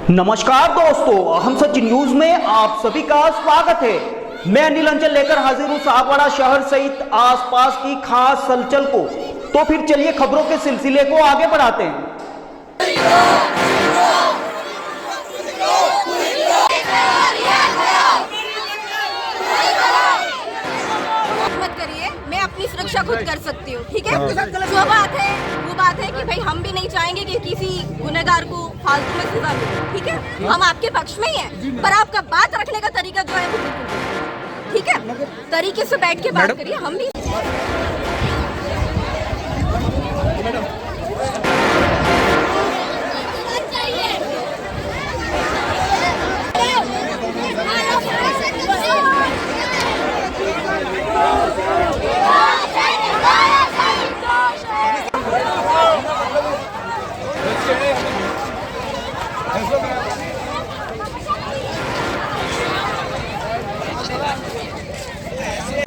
नमस्कार दोस्तों, हम सच न्यूज में आप सभी का स्वागत है। मैं अनिल अंचल लेकर हाजिर हूं सागवाड़ा शहर सहित आसपास की खास हलचल को। तो फिर चलिए खबरों के सिलसिले को आगे बढ़ाते हैं। मत करिए, मैं अपनी सुरक्षा खुद कर सकती हूँ, ठीक है। जो बात है कि भाई हम भी नहीं चाहेंगे कि किसी गुनहगार को फालतू में सजा मिले, ठीक है। हम आपके पक्ष में ही हैं, पर आपका बात रखने का तरीका जो है वो बिल्कुल ठीक है। तरीके से बैठ के बात करिए। हम भी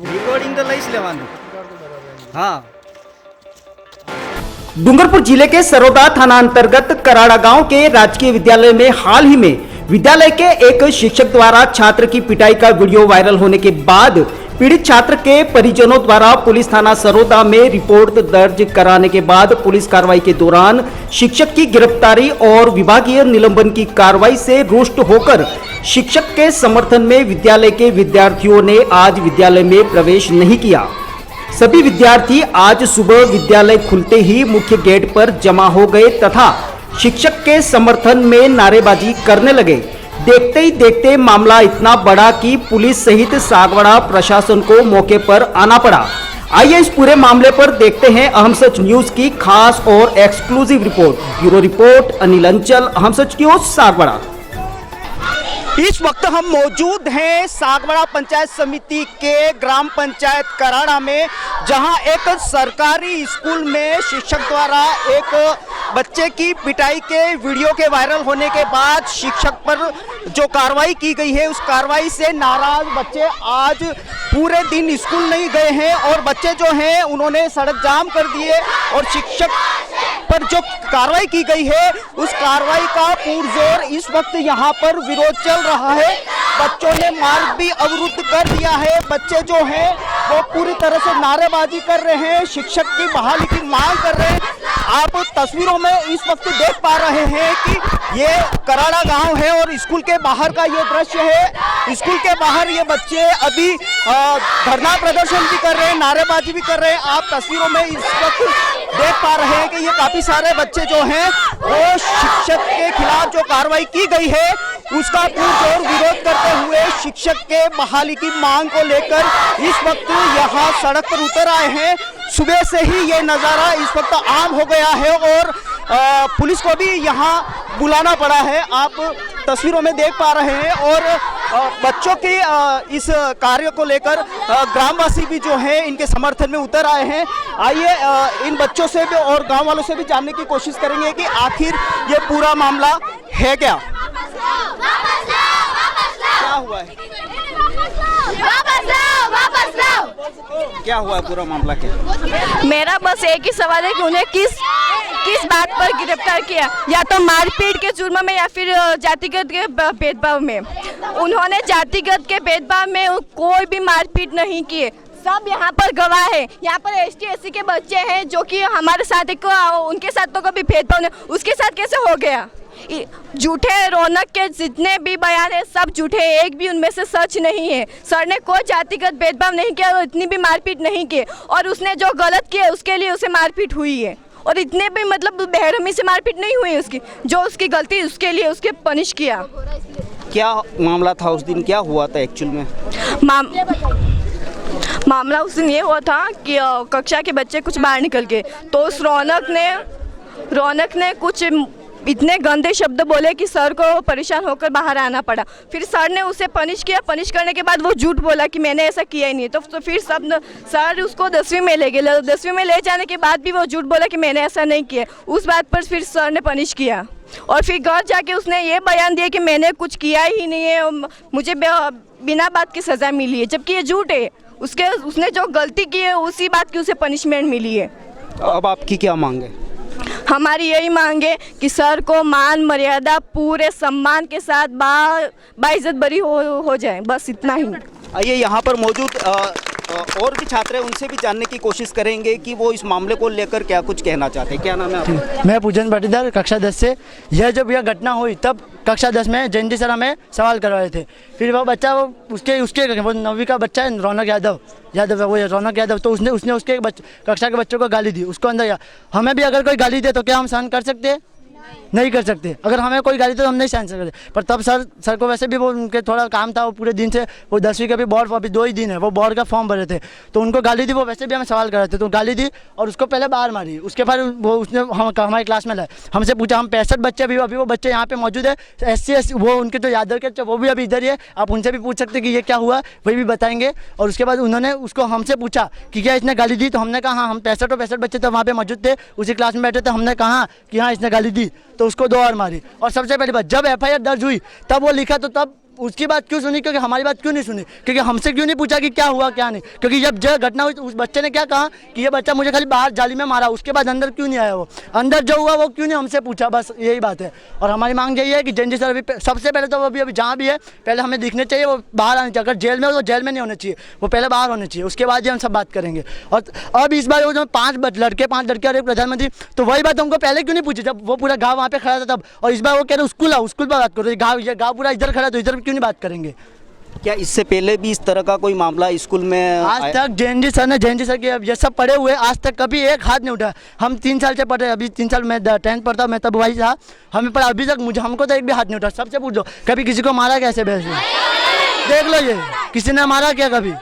रिकॉर्डिंग तो लईस लेवानी। हाँ। डूंगरपुर जिले के सरोदा थाना अंतर्गत कराड़ा गांव के राजकीय विद्यालय में हाल ही में विद्यालय के एक शिक्षक द्वारा छात्र की पिटाई का वीडियो वायरल होने के बाद पीड़ित छात्र के परिजनों द्वारा पुलिस थाना सरोदा में रिपोर्ट दर्ज कराने के बाद पुलिस कार्रवाई के दौरान शिक्षक की गिरफ्तारी और विभागीय निलंबन की कार्रवाई से रुष्ट होकर शिक्षक के समर्थन में विद्यालय के विद्यार्थियों ने आज विद्यालय में प्रवेश नहीं किया। सभी विद्यार्थी आज सुबह विद्यालय खुलते ही मुख्य गेट पर जमा हो गए तथा शिक्षक के समर्थन में नारेबाजी करने लगे। देखते ही देखते मामला इतना बड़ा कि पुलिस सहित सागवाड़ा प्रशासन को मौके पर आना पड़ा। आइए इस पूरे मामले पर देखते हैं अहम सच न्यूज की खास और exclusive report. Bureau report Anil अंचल, अहम सच न्यूज सागवाड़ा। इस वक्त हम मौजूद हैं सागवाड़ा पंचायत समिति के ग्राम पंचायत कराड़ा में, जहां एक सरकारी स्कूल में शिक्षक द्वारा एक बच्चे की पिटाई के वीडियो के वायरल होने के बाद शिक्षक पर जो कार्रवाई की गई है उस कार्रवाई से नाराज बच्चे आज पूरे दिन स्कूल नहीं गए हैं और बच्चे जो हैं उन्होंने सड़क जाम कर दिए और शिक्षक पर जो कार्रवाई की गई है उस कार्रवाई का पुरजोर इस वक्त यहाँ पर विरोध चल रहा है। बच्चों ने मार्ग भी अवरुद्ध कर दिया है। बच्चे जो हैं वो पूरी तरह से नारेबाजी कर रहे हैं, शिक्षक की बहाली की मांग कर रहे हैं। आप तस्वीरों में इस वक्त देख पा रहे हैं कि ये कराड़ा गांव है और स्कूल के बाहर का ये दृश्य है। स्कूल के बाहर ये बच्चे अभी धरना प्रदर्शन भी कर रहे हैं, नारेबाजी भी कर रहे हैं। आप तस्वीरों में इस वक्त देख पा रहे हैं कि ये काफी सारे बच्चे जो हैं वो शिक्षक के खिलाफ जो कार्रवाई की गई है उसका पुरजोर विरोध करते हुए शिक्षक के बहाली की मांग को लेकर इस वक्त यहाँ सड़क पर उतर आए हैं। सुबह से ही ये नज़ारा इस वक्त आम हो गया है और पुलिस को भी यहाँ बुलाना पड़ा है। आप तस्वीरों में देख पा रहे हैं और बच्चों के इस कार्य को लेकर ग्रामवासी भी जो हैं इनके समर्थन में उतर आए हैं। आइए इन बच्चों से भी और गांव वालों से भी जानने की कोशिश करेंगे कि आखिर ये पूरा मामला है क्या हुआ है। क्या हुआ है पूरा मामला क्या? मेरा बस एक ही सवाल है कि उन्हें किस बात पर गिरफ्तार किया, या तो मारपीट के जुर्म में या फिर जातिगत के भेदभाव में। उन्होंने जातिगत के भेदभाव में कोई भी मारपीट नहीं किए। सब यहाँ पर गवाह है। यहाँ पर ST SC के बच्चे हैं जो कि हमारे साथ उनके साथ तो कभी भेदभाव नहीं, उसके साथ कैसे हो गया। झूठे रौनक के जितने भी बयान है सब झूठे, एक भी उनमें से सच नहीं है। सर ने कोई जातिगत भेदभाव नहीं किया और इतनी भी मारपीट नहीं की और उसने जो गलत किया उसके लिए उसे मारपीट हुई है और इतने भी मतलब बेरहमी से मारपीट नहीं हुई उसकी, जो उसकी गलती उसके लिए उसके पनिश किया। क्या मामला था उस दिन, क्या हुआ था एक्चुअल में? मामला उस दिन ये हुआ था कि कक्षा के बच्चे कुछ बाहर निकल गए तो उस रौनक ने कुछ इतने गंदे शब्द बोले कि सर को परेशान होकर बाहर आना पड़ा। फिर सर ने उसे पनिश किया, पनिश करने के बाद वो झूठ बोला कि मैंने ऐसा किया ही नहीं। तो फिर सर उसको 10वीं में ले गए। 10वीं में ले जाने के बाद भी वो झूठ बोला कि मैंने ऐसा नहीं किया। उस बात पर फिर सर ने पनिश किया और फिर घर जाके उसने ये बयान दिया कि मैंने कुछ किया ही नहीं है, मुझे बिना बात की सज़ा मिली है, जबकि ये झूठ है। उसने जो गलती की है उसी बात की उसे पनिशमेंट मिली है। अब आपकी क्या मांग है? हमारी यही मांग है कि सर को मान मर्यादा पूरे सम्मान के साथ बाइज्जत बरी हो जाए, बस इतना ही। आइए यहाँ पर मौजूद और भी छात्र हैं, उनसे भी जानने की कोशिश करेंगे कि वो इस मामले को लेकर क्या कुछ कहना चाहते हैं। क्या नाम है आपका? मैं पूजन पाटीदार, कक्षा 10 से। यह जब यह घटना हुई तब कक्षा 10 में जयंती सर हमें सवाल करवा रहे थे। फिर वो बच्चा वो 9वीं का बच्चा है, रौनक यादव वो रौनक यादव, तो उसने उसके कक्षा के बच्चों को गाली दी, उसको अंदर गया। हमें भी अगर कोई गाली दे तो क्या हम सहन कर सकते हैं? नहीं कर सकते। अगर हमें कोई गाली तो हम नहीं सहन सकते। पर तब सर को वैसे भी वो उनके थोड़ा काम था, वो पूरे दिन से वो 10वीं का भी बोर्ड, अभी 2 ही दिन है, वो बोर्ड का फॉर्म भरे थे, तो उनको गाली दी। वो वैसे भी हमें सवाल कर रहे थे, तो गाली दी और उसको पहले बाहर मारी। उसके बाद वो उसने हमारी क्लास में लाए, हमसे पूछा। हम 65 बच्चे अभी वो बच्चे यहाँ पे मौजूद है, SC वो उनके जो यादव के वो भी अभी इधर ही है। आप उनसे भी पूछ सकते कि ये क्या हुआ, वही भी बताएंगे। और उसके बाद उन्होंने उसको हमसे पूछा कि क्या इसने गाली दी, तो हमने कहा हाँ, हम 65 बच्चे तो वहाँ पे मौजूद थे, उसी क्लास में बैठे थे। हमने कहा कि हाँ इसने गाली दी, तो उसको 2 और मारी। और सबसे पहली बात, जब FIR दर्ज हुई तब वो लिखा, तो तब उसकी बात क्यों सुनी? क्योंकि हमारी बात क्यों नहीं सुनी? क्योंकि हमसे क्यों नहीं पूछा कि क्या हुआ क्या नहीं? क्योंकि जब घटना हुई तो उस बच्चे ने क्या कहा कि ये बच्चा मुझे खाली बाहर जाली में मारा, उसके बाद अंदर क्यों नहीं आया? वो अंदर जो हुआ वो क्यों नहीं हमसे पूछा? बस यही बात है। और हमारी मांग यही है कि जयंती सर अभी सबसे पहले तो वो अभी जहाँ भी है पहले हमें दिखने चाहिए, वो बाहर आने चाहिए। अगर जेल में हो तो जेल में नहीं होने चाहिए, वो पहले बाहर होने चाहिए, उसके बाद ही हम सब बात करेंगे। और अब इस बार वो जो 5 लड़के और एक प्रधानमंत्री, तो वही बात हमको पहले क्यों नहीं पूछी जब वो पूरा गाँव वहाँ पे खड़ा था तब? और इस बार वो कह रहे स्कूल पर बात करो, गाँव पूरा इधर खड़ा, तो इधर क्यों नहीं बात करेंगे? क्या इससे पहले भी इस तरह का कोई मामला स्कूल में आज तक जयंती सर के ये सब पढ़े हुए आज तक कभी एक हाथ नहीं उठा। हम 3 साल से पढ़ रहे, अभी 3 साल मैं 10th पढ़ता, मैं तब वही था, हमें पर अभी तक हमको तो एक भी हाथ नहीं उठा। सबसे पूछ लो कभी किसी को मारा कैसे? वैसे देख लो, ये किसी ने मारा क्या कभी?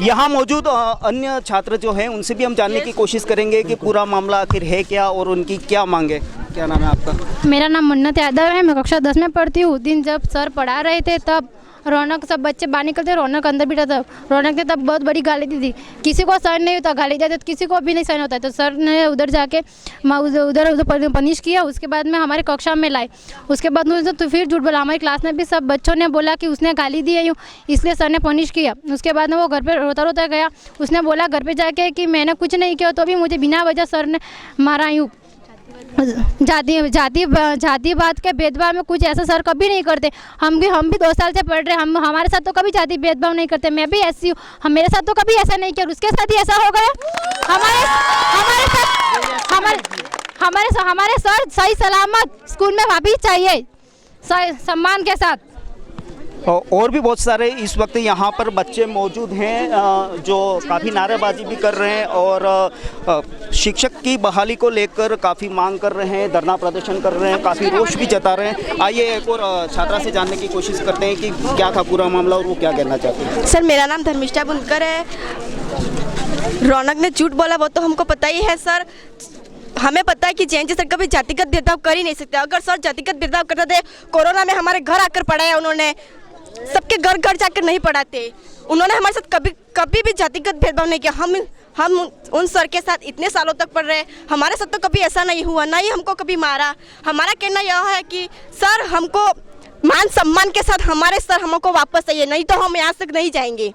यहाँ मौजूद अन्य छात्र जो हैं उनसे भी हम जानने की कोशिश करेंगे कि पूरा मामला आखिर है क्या और उनकी क्या मांग है। क्या नाम है आपका? मेरा नाम मन्नत यादव है, मैं कक्षा 10 में पढ़ती हूँ। दिन जब सर पढ़ा रहे थे तब रौनक, सब बच्चे बाहर निकलते, रौनक अंदर बैठा था। रौनक ने तब बहुत बड़ी गाली दी थी। किसी को सहन नहीं होता गाली देते, तो किसी को भी नहीं सहन होता है। तो सर ने उधर जाके उधर पनिश किया। उसके बाद में हमारे कक्षा में लाए। उसके बाद उन्होंने तो फिर झूठ बोला। हमारी क्लास में भी सब बच्चों ने बोला कि उसने गाली दी है यूँ, इसलिए सर ने पनिश किया। उसके बाद में वो घर पर रोता रोता गया। उसने बोला घर पर जाके कि मैंने कुछ नहीं किया, तो भी मुझे बिना वजह सर ने मारा यूँ। जातिवाद के भेदभाव में कुछ ऐसा सर कभी नहीं करते। हम भी 2 साल से पढ़ रहे हैं, हमारे साथ तो कभी जाति भेदभाव नहीं करते। मैं भी SC हूँ, मेरे साथ तो कभी ऐसा नहीं किया, उसके साथ ही ऐसा हो गया। हमारे सर सही सलामत स्कूल में वापस चाहिए, सम्मान के साथ। और भी बहुत सारे इस वक्त यहाँ पर बच्चे मौजूद हैं जो काफ़ी नारेबाजी भी कर रहे हैं और शिक्षक की बहाली को लेकर काफ़ी मांग कर रहे हैं, धरना प्रदर्शन कर रहे हैं, काफ़ी रोष भी जता रहे हैं। आइए एक और छात्रा से जानने की कोशिश करते हैं कि क्या था पूरा मामला और वो क्या कहना चाहते हैं। सर मेरा नाम धर्मिष्ठा बुनकर है। रौनक ने झूठ बोला वो तो हमको पता ही है सर। हमें पता है कि जयंती सर कभी जातिगत भेदभाव कर ही नहीं सकते। अगर सर जातिगत भेदभाव करते थे, कोरोना में हमारे घर आकर पढ़ाया उन्होंने, सबके घर जाकर नहीं पढ़ाते उन्होंने। हमारे साथ कभी भी जातिगत भेदभाव नहीं किया। हम उन सर के साथ इतने सालों तक पढ़ रहे हैं, हमारे साथ तो कभी ऐसा नहीं हुआ, ना ही हमको कभी मारा। हमारा कहना यह है कि सर हमको मान सम्मान के साथ हमारे सर हमको वापस चाहिए, नहीं तो हम यहाँ तक नहीं जाएंगे।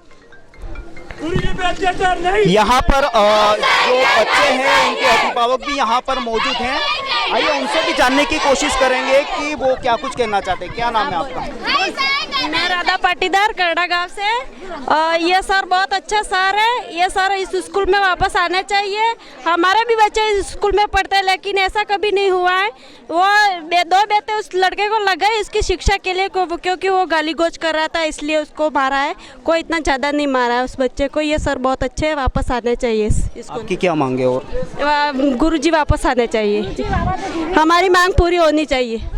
यहाँ पर जो बच्चे हैं उनके अभिभावक भी यहाँ पर मौजूद हैं। आइए उनसे भी जानने की कोशिश करेंगे कि वो क्या कुछ कहना चाहते हैं। क्या नाम है आपका? मैं राधा पाटीदार, करड़ा गांव से। ये सर बहुत अच्छा सर है। ये सर इस स्कूल में वापस आने चाहिए। हमारे भी बच्चे इस स्कूल में पढ़ते हैं, लेकिन ऐसा कभी नहीं हुआ है। वो 2 बेटे उस लड़के को लग गए इसकी शिक्षा के लिए, क्योंकि वो गाली गलौज कर रहा था, इसलिए उसको मारा है। कोई इतना ज़्यादा नहीं मारा है उस बच्चे को। ये सर बहुत अच्छे हैं, वापस आने चाहिए इसको। आपकी क्या मांगे? और गुरुजी वापस आने चाहिए, हमारी मांग पूरी होनी चाहिए।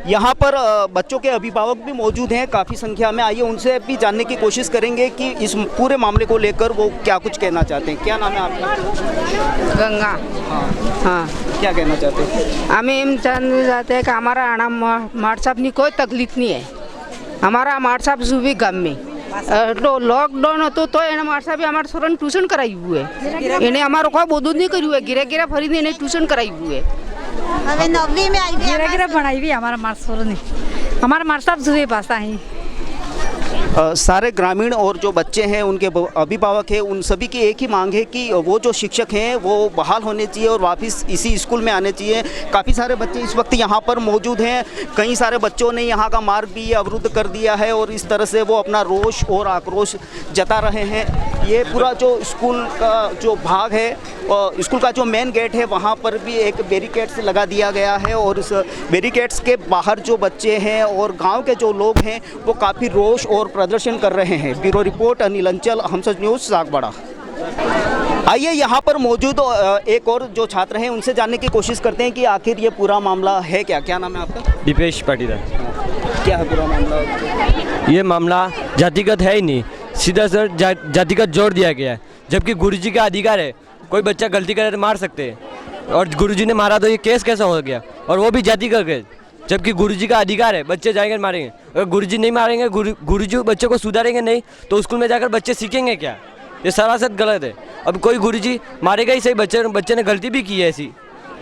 यहाँ पर बच्चों के अभिभावक भी मौजूद हैं काफ़ी संख्या में। आइए उनसे भी जानने की कोशिश करेंगे कि इस पूरे मामले को लेकर वो क्या कुछ कहना चाहते हैं। क्या नाम है आपका? गंगा। हाँ, क्या कहना चाहते हैं? हमें एम जानना चाहते हैं कि हमारा आना मार साहब ની કોઈ તકલીફ નહીં है। हमारा मार साहब सुबह गाम में तो लॉकडाउन હતો તો એને માર સાહેબે અમારા છોરાને ટ્યુશન કરાવ્યું है। એને અમારો કોઈ બોધું નહીં કર્યું है। ઘેરે ઘેરે ફરીને એને ટ્યુશન કરાવ્યું है। હવે 9વી में आई गिरा गिरा बनाई हमारा मार्सोर ने हमारा मार्साब जुए पास आई। सारे ग्रामीण और जो बच्चे हैं उनके अभिभावक हैं उन सभी की एक ही मांग है कि वो जो शिक्षक हैं वो बहाल होने चाहिए और वापस इसी स्कूल में आने चाहिए। काफ़ी सारे बच्चे इस वक्त यहाँ पर मौजूद हैं। कई सारे बच्चों ने यहाँ का मार्ग भी अवरुद्ध कर दिया है और इस तरह से वो अपना रोष और आक्रोश जता रहे हैं। ये पूरा जो स्कूल का जो भाग है, स्कूल का जो मेन गेट है वहाँ पर भी एक बैरिकेड्स लगा दिया गया है और इस बैरिकेड्स के बाहर जो बच्चे हैं और गांव के जो लोग हैं वो काफ़ी रोष और प्रदर्शन कर रहे हैं। ब्यूरो रिपोर्ट अनिल अंचल, हमसद न्यूज़, सागवाड़ा। आइए यहाँ पर मौजूद एक और जो छात्र हैं उनसे जानने की कोशिश करते हैं कि आखिर ये पूरा मामला है क्या। क्या नाम है आपका? दीपेश पाटीदार। क्या है पूरा मामला? ये मामला जातिगत है ही नहीं, सीधा सर जातिगत जोड़ दिया गया है। जबकि गुरुजी का अधिकार है, कोई बच्चा गलती करे तो मार सकते हैं और गुरुजी ने मारा तो ये केस कैसा हो गया, और वो भी जातिगत केस। जबकि गुरुजी का अधिकार है, बच्चे जाएंगे मारेंगे। अगर गुरुजी नहीं मारेंगे, गुरुजी बच्चे को सुधारेंगे नहीं तो स्कूल में जाकर बच्चे सीखेंगे क्या? ये सरासर गलत है। अब कोई गुरुजी मारेगा ही सही, बच्चे ने गलती भी की है ऐसी,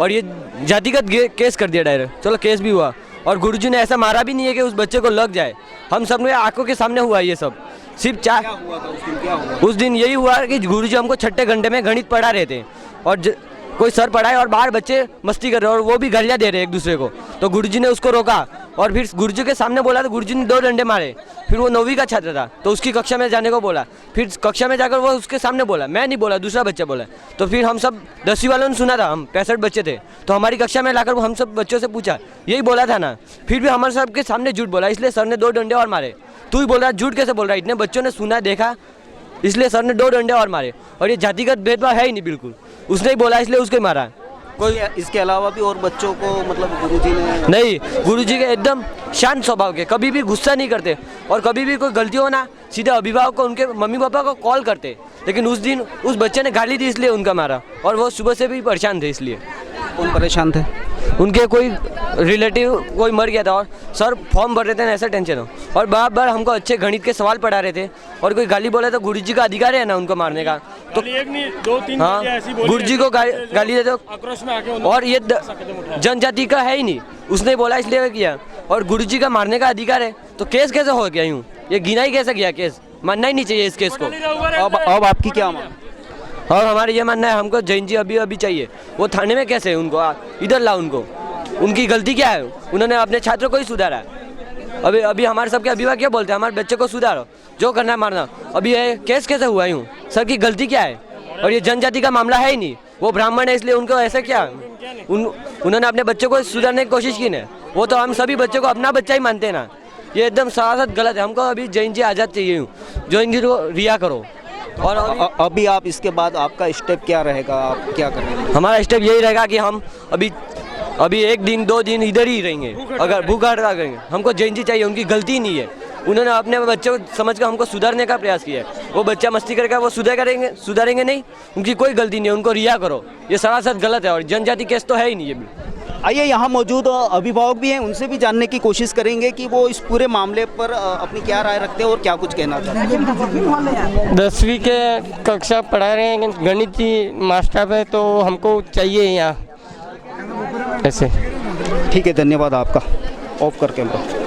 और ये जातिगत केस कर दिया डायरेक्ट। चलो केस भी हुआ और गुरुजी ने ऐसा मारा भी नहीं है कि उस बच्चे को लग जाए। हम सब ने आंखों के सामने हुआ ये सब। सिर्फ उस दिन यही हुआ कि गुरुजी हमको छठे घंटे में गणित पढ़ा रहे थे और कोई सर पढ़ाए और बाहर बच्चे मस्ती कर रहे और वो भी गालियाँ दे रहे एक दूसरे को। तो गुरुजी ने उसको रोका और फिर गुरुजी के सामने बोला तो गुरुजी ने 2 डंडे मारे। फिर वो 9वीं का छात्र था तो उसकी कक्षा में जाने को बोला। फिर कक्षा में जाकर वो उसके सामने बोला, मैं नहीं बोला, दूसरा बच्चा बोला। तो फिर हम सब 10वीं वालों ने सुना था, हम 65 बच्चे थे, तो हमारी कक्षा में लाकर हम सब बच्चों से पूछा, यही बोला था ना। फिर भी हमारे सबके सामने झूठ बोला, इसलिए सर ने 2 डंडे और मारे। तू ही बोल रहा, झूठ कैसे बोल रहा है? इतने बच्चों ने सुना देखा, इसलिए सर ने 2 डंडे और मारे। और ये जातिगत भेदभाव है ही नहीं बिल्कुल, उसने ही बोला इसलिए उसको ही मारा। कोई इसके अलावा भी और बच्चों को मतलब गुरुजी ने नहीं, गुरुजी के एकदम शांत स्वभाव के, कभी भी गुस्सा नहीं करते और कभी भी कोई गलती हो ना सीधे अभिभावक को, उनके मम्मी पापा को कॉल करते। लेकिन उस दिन उस बच्चे ने गाली दी इसलिए उनका मारा और वो सुबह से भी परेशान थे। इसलिए कौन परेशान थे? उनके कोई रिलेटिव कोई मर गया था और सर फॉर्म भर रहे थे ना, ऐसा टेंशन हो। और बार बार हमको अच्छे गणित के सवाल पढ़ा रहे थे और कोई गाली बोला तो गुरुजी का अधिकार है ना उनको मारने का। तो एक नहीं 2-3 हाँ, गुरुजी को गाली देते आक्रोश में आके और ये जनजाति का है ही नहीं, उसने बोला इसलिए किया। और गुरुजी का मारने का अधिकार है तो केस कैसे हो गया? यूँ ये गिना ही कैसे गया? केस मानना ही नहीं चाहिए इस केस को। अब आपकी क्या मांग? और हमारा ये मानना है, हमको जैन जी अभी चाहिए। वो थाने में कैसे है? उनको इधर ला, उनको उनकी गलती क्या है? उन्होंने अपने छात्रों को ही सुधारा। अभी हमारे सबके अभिभावक क्या बोलते हैं, हमारे बच्चे को सुधारो, जो करना है मारना। अभी ये केस कैसे हुआ? यूँ सर की गलती क्या है? और ये जनजाति का मामला है ही नहीं, वो ब्राह्मण है इसलिए उनको ऐसा क्या? उन्होंने अपने बच्चे को सुधारने की कोशिश की ना, वो तो हम सभी बच्चों को अपना बच्चा ही मानते हैं ना। ये एकदम सरासर गलत है। हमको अभी जैन जी आज़ाद चाहिए, यूँ जैन जी को रिहा करो। और अभी आप इसके बाद आपका स्टेप क्या रहेगा? आप क्या करेंगे? हमारा स्टेप यही रहेगा कि हम अभी 1 दिन 2 दिन इधर ही रहेंगे। अगर भूख हड़ताल करेंगे, हमको जैन जी चाहिए, उनकी गलती नहीं है। उन्होंने अपने बच्चे को समझ कर हमको सुधारने का प्रयास किया है। वो बच्चा मस्ती करके वो सुधारेंगे नहीं, उनकी कोई गलती नहीं है, उनको रिहा करो। ये सरासर गलत है और जनजाति केस तो है ही नहीं ये। आइए यहाँ मौजूद अभिभावक भी हैं, उनसे भी जानने की कोशिश करेंगे कि वो इस पूरे मामले पर अपनी क्या राय रखते हैं और क्या कुछ कहना चाहते हैं। 10वीं के कक्षा पढ़ा रहे हैं गणित की मास्टर पे, तो हमको चाहिए यहाँ ऐसे। ठीक है, धन्यवाद आपका। ऑफ कर कैमरा।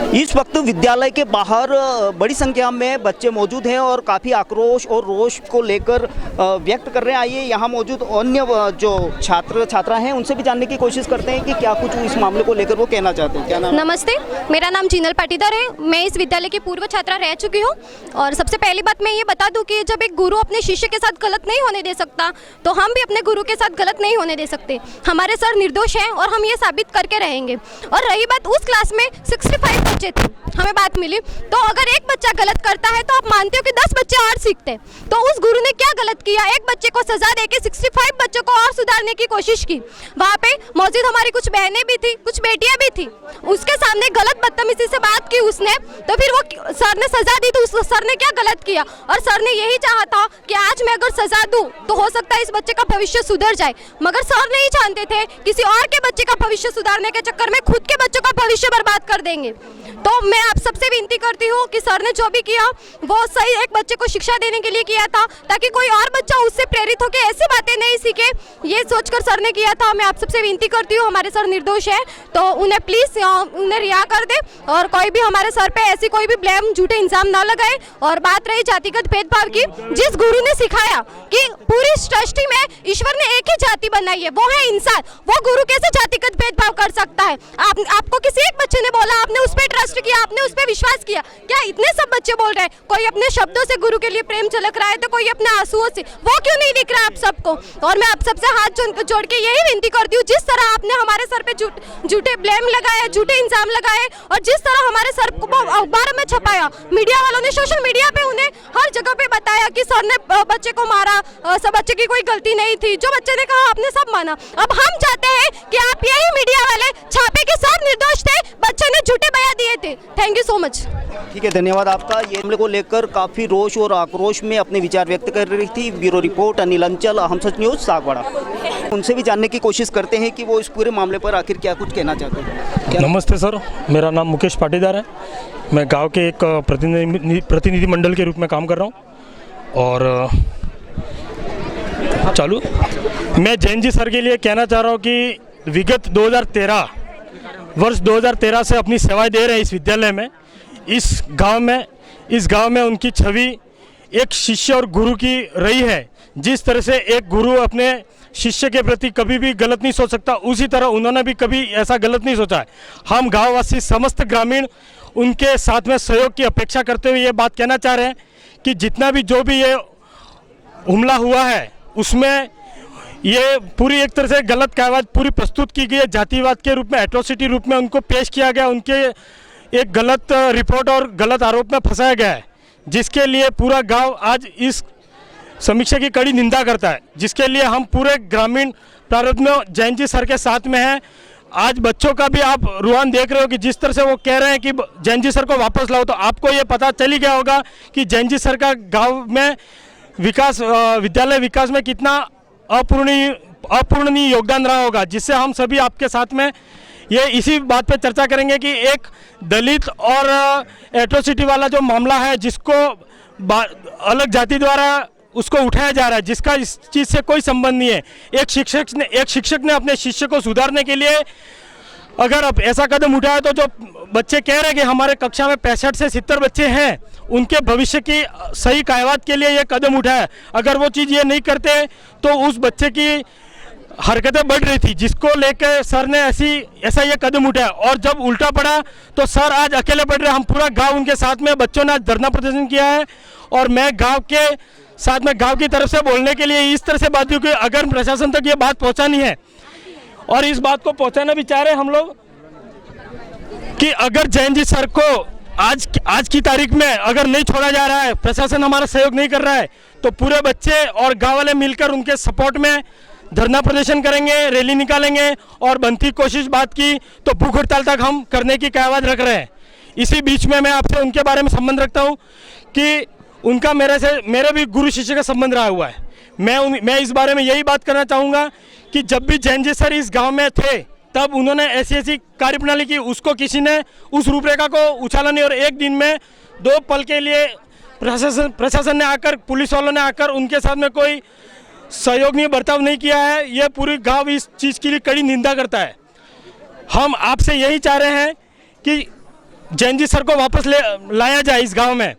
इस वक्त विद्यालय के बाहर बड़ी संख्या में बच्चे मौजूद हैं और काफ़ी आक्रोश और रोष को लेकर व्यक्त कर रहे हैं। आइए यहाँ मौजूद अन्य जो छात्रा हैं उनसे भी जानने की कोशिश करते हैं कि क्या कुछ इस मामले को लेकर वो कहना चाहते हैं। क्या नाम? नमस्ते, मेरा नाम जिनल पाटीदार है। मैं इस विद्यालय की पूर्व छात्रा रह चुकी हूँ। और सबसे पहली बात मैं ये बता दूँ कि जब एक गुरु अपने शिष्य के साथ गलत नहीं होने दे सकता तो हम भी अपने गुरु के साथ गलत नहीं होने दे सकते। हमारे सर निर्दोष हैं और हम ये साबित करके रहेंगे। और रही बात उस क्लास में 65 बच्चे थे, हमें बात मिली। तो अगर एक बच्चा गलत करता है तो आप मानते हो कि 10 बच्चे और सीखते हैं। तो उस गुरु ने क्या गलत किया, एक बच्चे को सजा देके 65 बच्चों को और सुधारने की कोशिश की। वहाँ पे मौजूद हमारी कुछ बहनें भी थी, कुछ बेटियां भी थी, उसके सामने गलत बदतमीजी से बात की उसने, तो फिर वो सर ने सजा दी। तो उस सर ने क्या गलत किया, और सर ने यही चाहा था कि आज मैं अगर सजा दूं तो हो सकता है इस बच्चे का भविष्य सुधर जाए, मगर सर नहीं जानते थे किसी और के बच्चे का भविष्य सुधारने के चक्कर में खुद के बच्चों का भविष्य बर्बाद कर देंगे। तो मैं आप सबसे विनती करती हूँ कि सर ने जो भी किया वो सही एक बच्चे को शिक्षा देने के लिए किया था, ताकि कोई और बच्चा उससे प्रेरित होकर ऐसी बातें नहीं सीखे, ये सोचकर सर ने किया था। मैं आप सबसे विनती करती हूँ, हमारे सर निर्दोष है तो उन्हें प्लीज उन्हें रिहा कर दे, और कोई भी हमारे सर पे ऐसी कोई भी ब्लेम झूठे इल्जाम ना लगाए। और बात रही जातिगत भेदभाव की, जिस गुरु ने सिखाया कि पूरी सृष्टि में ईश्वर ने एक ही जाति बनाई है, वो है इंसान, वो गुरु कैसे जातिगत भेदभाव कर सकता है। आपको किसी एक बच्चे ने बोला, आपने उस पर ट्रस्ट किया, आपने उस पर विश्वास किया, क्या इतने सब बच्चे बोल रहे हैं कोई अपने शब्दों से गुरु के लिए प्रेम झलक रहा है तो कोई अपने आंसुओं से, वो क्यों नहीं दिख रहा आप सबको। और मैं आप सबसे हाथ जोड़ के यही विनती करती हूँ, जिस तरह आपने हमारे सर पे झूठे ब्लेम लगाए, झूठे इंजाम लगाए, और जिस तरह हमारे सर को अखबार में छपाया, मीडिया वालों ने सोशल मीडिया पे उन्हें हर जगह पे बताया कि सर ने बच्चे को मारा, सब बच्चे की कोई गलती नहीं थी, जो बच्चे ने कहा आपने सब माना। अब हम चाहते हैं कि आप यही मीडिया वाले छापे कि सर निर्दोष थे, बच्चे ने झूठे बयान दिए थे। Thank you so much. ठीक है, धन्यवाद आपका। ये मामले को लेकर काफ़ी रोष और आक्रोश में अपने विचार व्यक्त कर रही थी। ब्यूरो रिपोर्ट अनिल अंचल, हम सच न्यूज़, सागवाड़ा। उनसे भी जानने की कोशिश करते हैं कि वो इस पूरे मामले पर आखिर क्या कुछ कहना चाहते हैं। नमस्ते सर, मेरा नाम मुकेश पाटीदार है। मैं गांव के एक प्रतिनिधि मंडल के रूप में काम कर रहा हूं। और चालू मैं जैन जी सर के लिए कहना चाह रहा हूं कि विगत 2013 वर्ष 2013 से अपनी सेवाएं दे रहे हैं इस विद्यालय में, इस गांव में उनकी छवि एक शिष्य और गुरु की रही है। जिस तरह से एक गुरु अपने शिष्य के प्रति कभी भी गलत नहीं सोच सकता, उसी तरह उन्होंने भी कभी ऐसा गलत नहीं सोचा है। हम गाँववासी समस्त ग्रामीण उनके साथ में सहयोग की अपेक्षा करते हुए ये बात कहना चाह रहे हैं कि जितना भी जो भी ये हमला हुआ है उसमें ये पूरी एक तरह से गलत कहावत पूरी प्रस्तुत की गई है, जातिवाद के रूप में, एट्रोसिटी रूप में उनको पेश किया गया, उनके एक गलत रिपोर्ट और गलत आरोप में फंसाया गया है, जिसके लिए पूरा गांव आज इस समीक्षा की कड़ी निंदा करता है, जिसके लिए हम पूरे ग्रामीण प्रारूप में जैन जी सर के साथ में हैं। आज बच्चों का भी आप रुझान देख रहे हो कि जिस तरह से वो कह रहे हैं कि जैन जी सर को वापस लाओ, तो आपको ये पता चल ही गया होगा कि जैन जी सर का गाँव में विकास, विद्यालय विकास में कितना अपूर्णनीय योगदान रहा होगा, जिससे हम सभी आपके साथ में ये इसी बात पे चर्चा करेंगे कि एक दलित और एट्रोसिटी वाला जो मामला है, जिसको अलग जाति द्वारा उसको उठाया जा रहा है, जिसका इस चीज़ से कोई संबंध नहीं है। एक शिक्षक ने अपने शिष्य को सुधारने के लिए अगर अब ऐसा कदम उठाया, तो जो बच्चे कह रहे हैं कि हमारे कक्षा में 65 से 70 बच्चे हैं, उनके भविष्य की सही कायवात के लिए ये कदम उठाया। अगर वो चीज़ ये नहीं करते तो उस बच्चे की हरकतें बढ़ रही थी, जिसको लेकर सर ने ऐसा ये कदम उठाया। और जब उल्टा पड़ा तो सर आज अकेले पड़ रहे। हम पूरा गांव उनके साथ में, बच्चों ने आज धरना प्रदर्शन किया है, और मैं गांव के साथ में गांव की तरफ से बोलने के लिए इस तरह से बात की कि अगर प्रशासन तक ये बात पहुँचानी है, और इस बात को पहुँचाना भी चाह रहे हैं हम लोग कि अगर जैन जी सर को आज की तारीख में अगर नहीं छोड़ा जा रहा है, प्रशासन हमारा सहयोग नहीं कर रहा है, तो पूरे बच्चे और गाँव वाले मिलकर उनके सपोर्ट में धरना प्रदर्शन करेंगे, रैली निकालेंगे, और बनती कोशिश बात की तो भूख हड़ताल तक हम करने की कयावत रख रहे हैं। इसी बीच में मैं आपसे उनके बारे में संबंध रखता हूं कि उनका मेरे भी गुरु शिष्य का संबंध रहा हुआ है। मैं इस बारे में यही बात करना चाहूँगा कि जब भी जैन जी सर इस गाँव में थे, तब उन्होंने ऐसी कार्यप्रणाली की, उसको किसी ने उस रूपरेखा को उछाला नहीं, और एक दिन में 2 पल के लिए प्रशासन ने आकर, पुलिस वालों ने आकर उनके साथ में कोई सहयोगनीय बर्ताव नहीं किया है। यह पूरी गांव इस चीज़ के लिए कड़ी निंदा करता है। हम आपसे यही चाह रहे हैं कि जैन जी सर को वापस लाया जाए इस गांव में,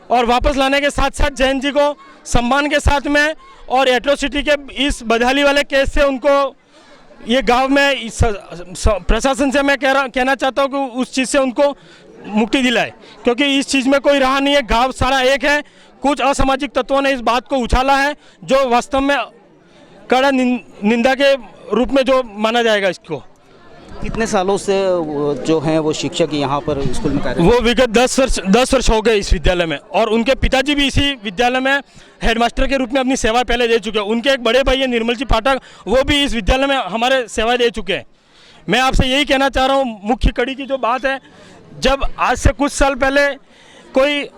और वापस लाने के साथ साथ जैन जी को सम्मान के साथ में, और एट्रोसिटी के इस बदहाली वाले केस से उनको ये गांव में प्रशासन से मैं कहना चाहता हूँ कि उस चीज़ से उनको मुक्ति दिलाए, क्योंकि इस चीज़ में कोई रहा नहीं है। गांव सारा एक है। कुछ असामाजिक तत्वों ने इस बात को उछाला है, जो वास्तव में कड़ा निंदा के रूप में जो माना जाएगा इसको। कितने सालों से जो हैं वो शिक्षक यहाँ पर स्कूल में कार्य? वो विगत 10 वर्ष हो गए इस विद्यालय में, और उनके पिताजी भी इसी विद्यालय में हेडमास्टर के रूप में अपनी सेवा पहले दे चुके हैं। उनके एक बड़े भाई है निर्मल जी पाठक, वो भी इस विद्यालय में हमारे सेवा दे चुके हैं। मैं आपसे यही कहना चाह रहा हूँ, मुख्य कड़ी की जो बात है, जब आज से कुछ साल पहले कोई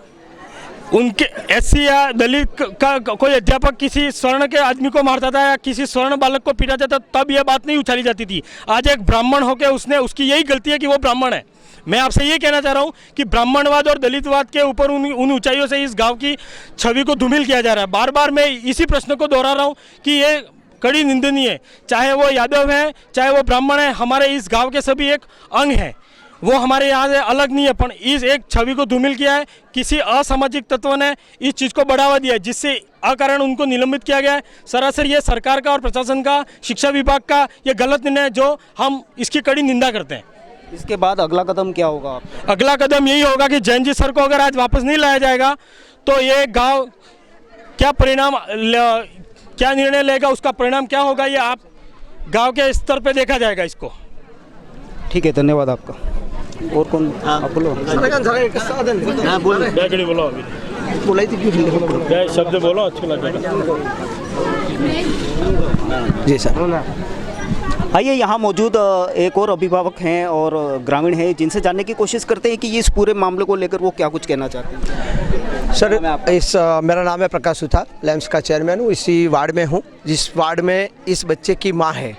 उनके एससी या दलित का कोई अध्यापक किसी स्वर्ण के आदमी को मारता था या किसी स्वर्ण बालक को पीटा जाता, तब यह बात नहीं उछाली जाती थी। आज एक ब्राह्मण होकर उसने, उसकी यही गलती है कि वो ब्राह्मण है। मैं आपसे ये कहना चाह रहा हूँ कि ब्राह्मणवाद और दलितवाद के ऊपर उन ऊंचाइयों से इस गांव की छवि को धूमिल किया जा रहा है। बार बार मैं इसी प्रश्न को दोहरा रहा हूँ कि ये कड़ी निंदनीय है। चाहे वो यादव है, चाहे वो ब्राह्मण है, हमारे इस गाँव के सभी एक अंग हैं। वो हमारे यहाँ से अलग नहीं है, पर इस एक छवि को धूमिल किया है। किसी असामाजिक तत्व ने इस चीज़ को बढ़ावा दिया है, जिससे अकारण उनको निलंबित किया गया है। सरासर ये सरकार का और प्रशासन का, शिक्षा विभाग का ये गलत निर्णय है, जो हम इसकी कड़ी निंदा करते हैं। इसके बाद अगला कदम क्या होगा? अगला कदम यही होगा कि जैन जी सर को अगर आज वापस नहीं लाया जाएगा तो ये गाँव क्या परिणाम, क्या निर्णय लेगा, उसका परिणाम क्या होगा, ये आप गाँव के स्तर पर देखा जाएगा इसको। ठीक है, धन्यवाद आपका। और कौन? आप बोलो। शब्द बोलो, अच्छा लगेगा। जी सर। आइए, यहाँ मौजूद एक और अभिभावक हैं और ग्रामीण हैं, जिनसे जानने की कोशिश करते हैं कि ये इस पूरे मामले को लेकर वो क्या कुछ कहना चाहते हैं। सर, मेरा नाम है प्रकाश सुथार, लैम्स का चेयरमैन हूँ। इसी वार्ड में हूँ जिस वार्ड में इस बच्चे की माँ है।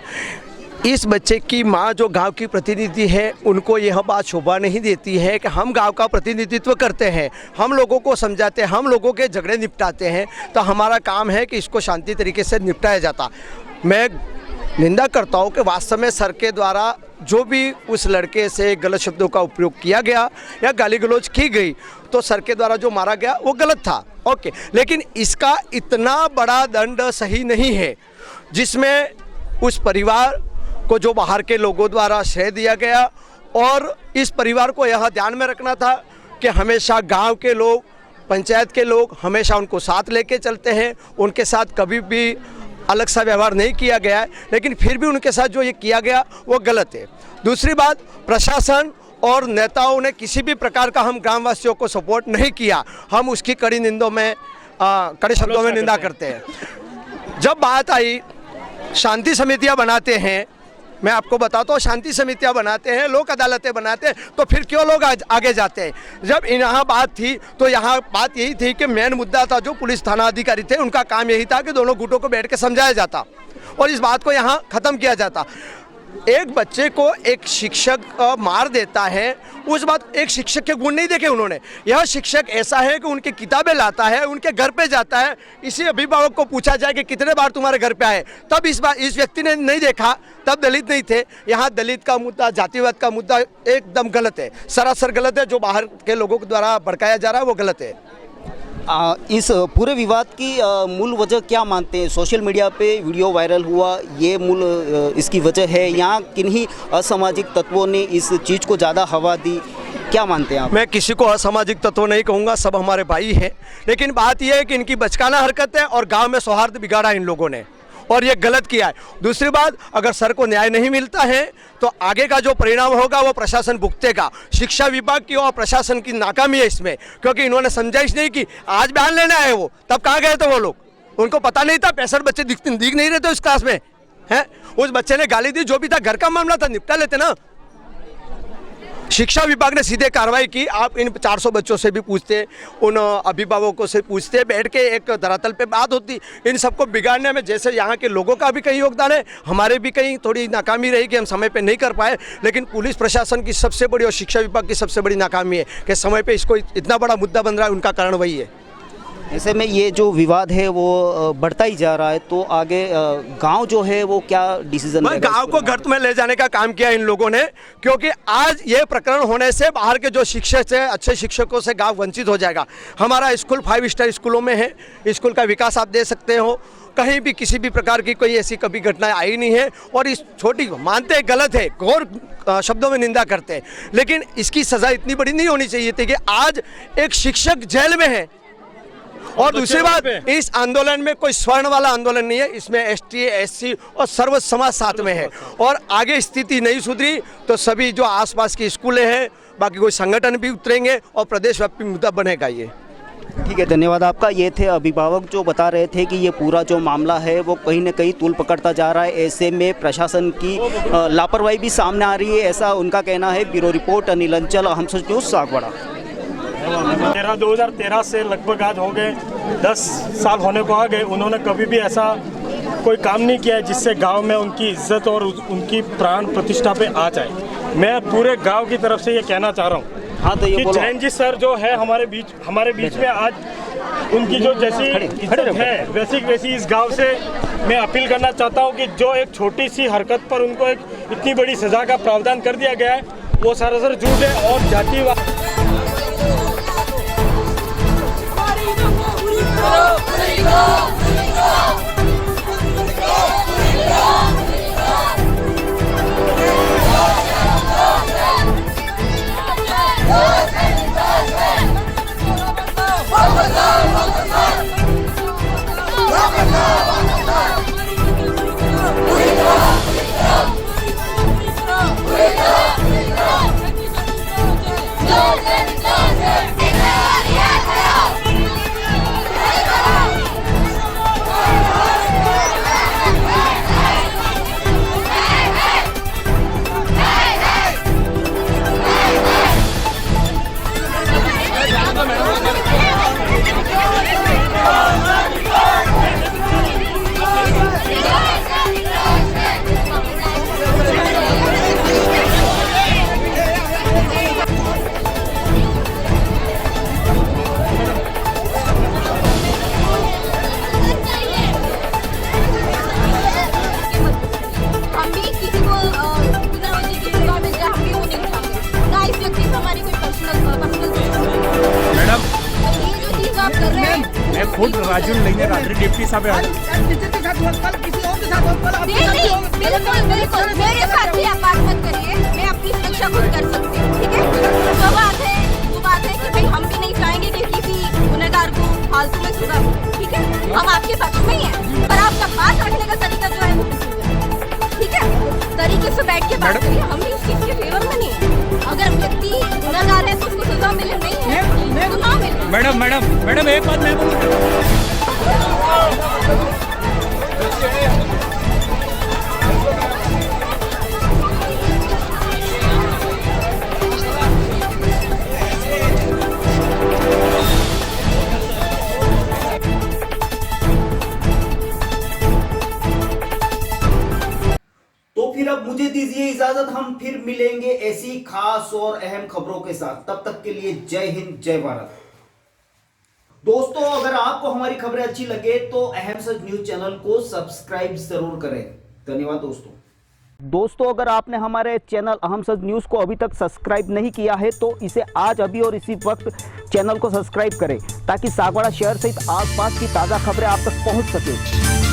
इस बच्चे की माँ जो गांव की प्रतिनिधि है, उनको यह बात शोभा नहीं देती है कि हम गांव का प्रतिनिधित्व करते हैं, हम लोगों को समझाते हैं, हम लोगों के झगड़े निपटाते हैं, तो हमारा काम है कि इसको शांति तरीके से निपटाया जाता। मैं निंदा करता हूँ कि वास्तव में सर के द्वारा जो भी उस लड़के से गलत शब्दों का उपयोग किया गया या गाली गलौज की गई, तो सर के द्वारा जो मारा गया वो गलत था, ओके। लेकिन इसका इतना बड़ा दंड सही नहीं है, जिसमें उस परिवार को जो बाहर के लोगों द्वारा श्रेय दिया गया। और इस परिवार को यह ध्यान में रखना था कि हमेशा गांव के लोग, पंचायत के लोग हमेशा उनको साथ लेके चलते हैं, उनके साथ कभी भी अलग सा व्यवहार नहीं किया गया है, लेकिन फिर भी उनके साथ जो ये किया गया वो गलत है। दूसरी बात, प्रशासन और नेताओं ने किसी भी प्रकार का हम ग्रामवासियों को सपोर्ट नहीं किया, हम उसकी कड़ी निंदों में कड़े शब्दों में निंदा करते हैं। जब बात आई शांति समितियां बनाते हैं, मैं आपको बताता हूँ, शांति समितियां बनाते हैं, लोक अदालतें बनाते हैं, तो फिर क्यों लोग आगे जाते हैं? जब यहाँ बात थी तो यहाँ बात यही थी कि मेन मुद्दा था, जो पुलिस थाना अधिकारी थे उनका काम यही था कि दोनों गुटों को बैठ के समझाया जाता और इस बात को यहाँ ख़त्म किया जाता। एक बच्चे को एक शिक्षक मार देता है, उस बात एक शिक्षक के गुण नहीं देखे उन्होंने। यह शिक्षक ऐसा है कि उनकी किताबें लाता है, उनके घर पे जाता है, इसी अभिभावक को पूछा जाए कि कितने बार तुम्हारे घर पे आए, तब इस व्यक्ति ने नहीं देखा, तब दलित नहीं थे। यहाँ दलित का मुद्दा, जातिवाद का मुद्दा एकदम गलत है, सरासर गलत है। जो बाहर के लोगों के द्वारा भड़काया जा रहा है वो गलत है। इस पूरे विवाद की मूल वजह क्या मानते हैं? सोशल मीडिया पे वीडियो वायरल हुआ, ये मूल इसकी वजह है? यहाँ किन्हीं असामाजिक तत्वों ने इस चीज़ को ज़्यादा हवा दी, क्या मानते हैं आप? मैं किसी को असामाजिक तत्व नहीं कहूँगा, सब हमारे भाई हैं, लेकिन बात यह है कि इनकी बचकाना हरकत है और गाँव में सौहार्द बिगाड़ा इन लोगों ने और ये गलत किया है। दूसरी बात, अगर सर को न्याय नहीं मिलता है तो आगे का जो परिणाम होगा वो प्रशासन भुगतेगा। शिक्षा विभाग की और प्रशासन की नाकामी है इसमें, क्योंकि इन्होंने समझाइश नहीं की। आज बयान लेने आए वो, तब कहाँ गए थे वो लोग? उनको पता नहीं था 65 बच्चे दिख नहीं रहे थे उस क्लास में, हैं? उस बच्चे ने गाली दी, जो भी था घर का मामला था, निपटा लेते ना। शिक्षा विभाग ने सीधे कार्रवाई की। आप इन 400 बच्चों से भी पूछते, उन अभिभावकों से पूछते, बैठ के एक धरातल पे बात होती। इन सबको बिगाड़ने में जैसे यहाँ के लोगों का भी कहीं योगदान है, हमारे भी कहीं थोड़ी नाकामी रही कि हम समय पे नहीं कर पाए, लेकिन पुलिस प्रशासन की सबसे बड़ी और शिक्षा विभाग की सबसे बड़ी नाकामी है कि समय पे इसको इतना बड़ा मुद्दा बन रहा है, उनका कारण वही है। ऐसे में ये जो विवाद है वो बढ़ता ही जा रहा है, तो आगे गांव जो है वो क्या डिसीजन लेगा? गांव को गर्त में ले जाने का काम किया इन लोगों ने, क्योंकि आज ये प्रकरण होने से बाहर के जो शिक्षक है, अच्छे शिक्षकों से गांव वंचित हो जाएगा। हमारा स्कूल 5 स्टार स्कूलों में है, स्कूल का विकास आप दे सकते हो, कहीं भी किसी भी प्रकार की कोई ऐसी कभी घटनाएं आई नहीं है। और इस छोटी मानते हैं गलत है, घोर शब्दों में निंदा करते हैं, लेकिन इसकी सज़ा इतनी बड़ी नहीं होनी चाहिए थी कि आज एक शिक्षक जेल में है और दूसरी बात, इस आंदोलन में कोई स्वर्ण वाला आंदोलन नहीं है, इसमें ST SC और सर्व समाज साथ में है। और आगे स्थिति नहीं सुधरी तो सभी जो आसपास की स्कूलें हैं, बाकी कोई संगठन भी उतरेंगे और प्रदेशव्यापी मुद्दा बनेगा ये। ठीक है, धन्यवाद आपका। ये थे अभिभावक जो बता रहे थे कि ये पूरा जो मामला है वो कहीं ना कहीं तूल पकड़ता जा रहा है, ऐसे में प्रशासन की लापरवाही भी सामने आ रही है, ऐसा उनका कहना है। ब्यूरो रिपोर्ट अनिल अंचल, हम सच न्यूज़, सागवाड़ा। 2013 से लगभग आज हो गए 10 साल होने को आ गए, उन्होंने कभी भी ऐसा कोई काम नहीं किया है जिससे गांव में उनकी इज्जत और उनकी प्राण प्रतिष्ठा पे आ जाए। मैं पूरे गांव की तरफ से ये कहना चाह रहा हूँ। हाँ, तो ये जैन जी सर जो है हमारे बीच में आज उनकी जो जैसी इज्जत है वैसी इस गांव से मैं अपील करना चाहता हूं कि जो एक छोटी सी हरकत पर उनको एक इतनी बड़ी सजा का प्रावधान कर दिया गया है वो सरासर झूठ है और जातिवाद। मैं खुद राजू लेंगे रात्रि डिप्टी साहब बिल्कुल मेरे साथ भी आप बात मत करिए, मैं अपनी सुरक्षा खुद कर सकती हूँ, ठीक है। वो बात है कि भाई हम भी नहीं चाहेंगे कि किसी गुनहगार को फालतू में सजा मिले, ठीक है। हम आपके पक्ष में ही हैं, पर आपका बात रखने का तरीका जो है वो ठीक है, तरीके से बैठ के बात करिए। हम भी उस चीज के फेवर में नहीं है। अगर व्यक्ति गुनहगार है तो उसको सजा मिले, नहीं है तो ना मिले। मैडम एक बात मैं बोलूँ, तो फिर अब मुझे दीजिए इजाजत, हम फिर मिलेंगे ऐसी खास और अहम खबरों के साथ। तब तक के लिए जय हिंद, जय भारत। दोस्तों, अगर आपको हमारी खबरें अच्छी लगे तो अहम सच न्यूज चैनल को सब्सक्राइब जरूर करें। धन्यवाद दोस्तों, अगर आपने हमारे चैनल अहम सच न्यूज को अभी तक सब्सक्राइब नहीं किया है तो इसे आज अभी और इसी वक्त चैनल को सब्सक्राइब करें ताकि सागवाड़ा शहर सहित आसपास की ताजा खबरें आप तक पहुंच सके।